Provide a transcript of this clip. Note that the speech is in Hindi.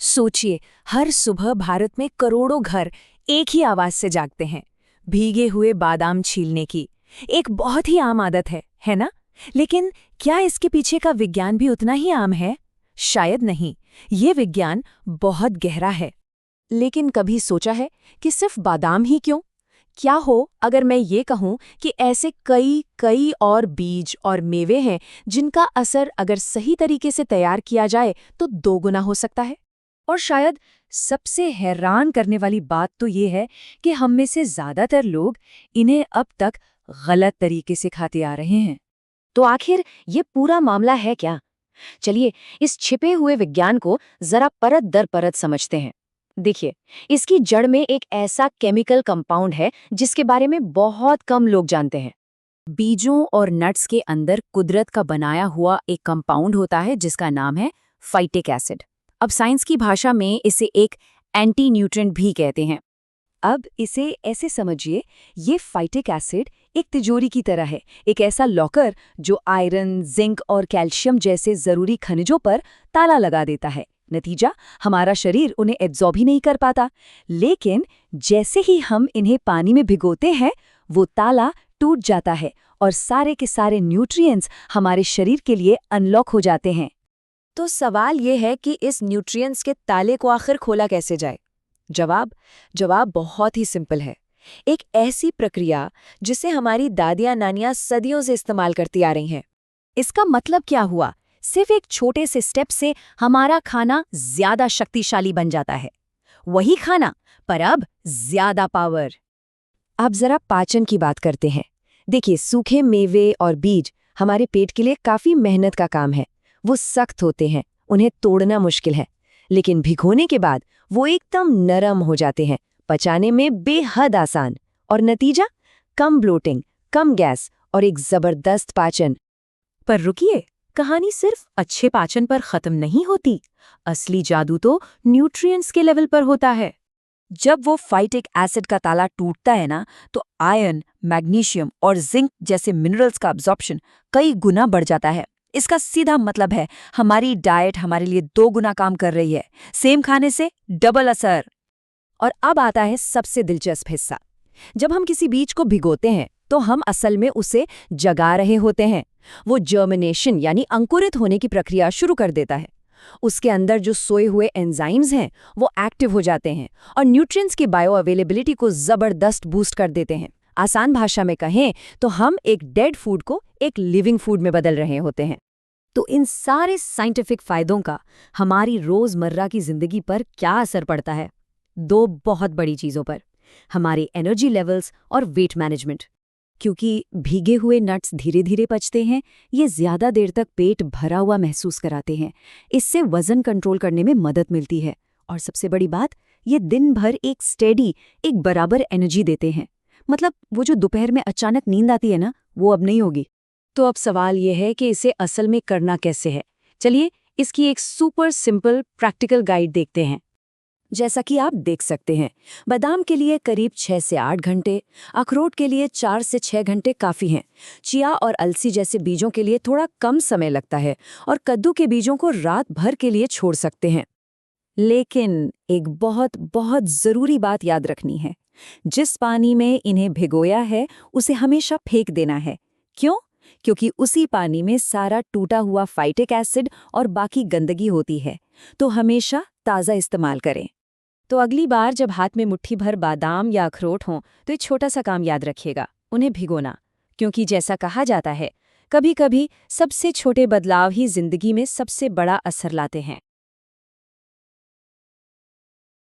सोचिए, हर सुबह भारत में करोड़ों घर एक ही आवाज से जागते हैं, भीगे हुए बादाम छीलने की। एक बहुत ही आम आदत है ना? लेकिन क्या इसके पीछे का विज्ञान भी उतना ही आम है? शायद नहीं। ये विज्ञान बहुत गहरा है। लेकिन कभी सोचा है कि सिर्फ बादाम ही क्यों? क्या हो अगर मैं ये कहूँ कि ऐसे कई कई और बीज और मेवे हैं जिनका असर अगर सही तरीके से तैयार किया जाए तो 2 गुना हो सकता है। और शायद सबसे हैरान करने वाली बात तो ये है कि हम में से ज्यादातर लोग इन्हें अब तक गलत तरीके से खाते आ रहे हैं। तो आखिर ये पूरा मामला है क्या? चलिए इस छिपे हुए विज्ञान को जरा परत दर परत समझते हैं। देखिए, इसकी जड़ में एक ऐसा केमिकल कंपाउंड है जिसके बारे में बहुत कम लोग जानते हैं। बीजों और नट्स के अंदर कुदरत का बनाया हुआ एक कंपाउंड होता है जिसका नाम है फाइटिक एसिड। अब साइंस की भाषा में इसे एक एंटी न्यूट्रिएंट भी कहते हैं। अब इसे ऐसे समझिए, ये फाइटिक एसिड एक तिजोरी की तरह है, एक ऐसा लॉकर जो आयरन, जिंक और कैल्शियम जैसे जरूरी खनिजों पर ताला लगा देता है। नतीजा, हमारा शरीर उन्हें एब्जॉर्ब ही नहीं कर पाता। लेकिन जैसे ही हम इन्हें पानी में भिगोते हैं, वो ताला टूट जाता है और सारे के सारे न्यूट्रिएंट्स हमारे शरीर के लिए अनलॉक हो जाते हैं। तो सवाल ये है कि इस न्यूट्रिएंट्स के ताले को आखिर खोला कैसे जाए? जवाब बहुत ही सिंपल है। एक ऐसी प्रक्रिया जिसे हमारी दादियां नानियां सदियों से इस्तेमाल करती आ रही हैं। इसका मतलब क्या हुआ? सिर्फ एक छोटे से स्टेप से हमारा खाना ज्यादा शक्तिशाली बन जाता है। वही खाना, पर अब ज्यादा पावर। अब जरा पाचन की बात करते हैं। देखिए, सूखे मेवे और बीज हमारे पेट के लिए काफी मेहनत का काम है। वो सख्त होते हैं, उन्हें तोड़ना मुश्किल है। लेकिन भिगोने के बाद वो एकदम नरम हो जाते हैं, पचाने में बेहद आसान। और नतीजा, कम ब्लोटिंग, कम गैस और एक जबरदस्त पाचन। पर रुकिए, कहानी सिर्फ अच्छे पाचन पर खत्म नहीं होती। असली जादू तो न्यूट्रिएंट्स के लेवल पर होता है। जब वो फाइटिक एसिड का ताला टूटता है ना, तो आयरन, मैग्नीशियम और जिंक जैसे मिनरल्स का अब्जॉर्प्शन कई गुना बढ़ जाता है। इसका सीधा मतलब है हमारी डाइट हमारे लिए 2 गुना काम कर रही है। सेम खाने से डबल असर। और अब आता है सबसे दिलचस्प हिस्सा। जब हम किसी बीज को भिगोते हैं तो हम असल में उसे जगा रहे होते हैं। वो जर्मिनेशन यानी अंकुरित होने की प्रक्रिया शुरू कर देता है। उसके अंदर जो सोए हुए एंजाइम्स हैं वो एक्टिव हो जाते हैं और न्यूट्रिएंट्स की बायो अवेलेबिलिटी को जबरदस्त बूस्ट कर देते हैं। आसान भाषा में कहें तो हम एक डेड फूड को एक लिविंग फूड में बदल रहे होते हैं। तो इन सारे साइंटिफिक फायदों का हमारी रोजमर्रा की जिंदगी पर क्या असर पड़ता है? 2 बहुत बड़ी चीजों पर। हमारे एनर्जी लेवल्स और वेट मैनेजमेंट। क्योंकि भीगे हुए नट्स धीरे धीरे पचते हैं, ये ज्यादा देर तक पेट भरा हुआ महसूस कराते हैं। इससे वजन कंट्रोल करने में मदद मिलती है। और सबसे बड़ी बात, ये दिन भर एक स्टेडी, एक बराबर एनर्जी देते हैं। मतलब वो जो दोपहर में अचानक नींद आती है ना, वो अब नहीं होगी। तो अब सवाल ये है कि इसे असल में करना कैसे है। चलिए इसकी एक सुपर सिंपल प्रैक्टिकल गाइड देखते हैं। जैसा कि आप देख सकते हैं, बादाम के लिए करीब 6 से 8 घंटे, अखरोट के लिए 4 से 6 घंटे काफ़ी हैं। चिया और अलसी जैसे बीजों के लिए थोड़ा कम समय लगता है और कद्दू के बीजों को रात भर के लिए छोड़ सकते हैं। लेकिन एक बहुत बहुत ज़रूरी बात याद रखनी है। जिस पानी में इन्हें भिगोया है उसे हमेशा फेंक देना है। क्यों? क्योंकि उसी पानी में सारा टूटा हुआ फाइटिक एसिड और बाकी गंदगी होती है। तो हमेशा ताज़ा इस्तेमाल करें। तो अगली बार जब हाथ में मुट्ठी भर बादाम या अखरोट हों तो एक छोटा सा काम याद रखिएगा, उन्हें भिगोना। क्योंकि जैसा कहा जाता है, कभी-कभी सबसे छोटे बदलाव ही जिंदगी में सबसे बड़ा असर लाते हैं।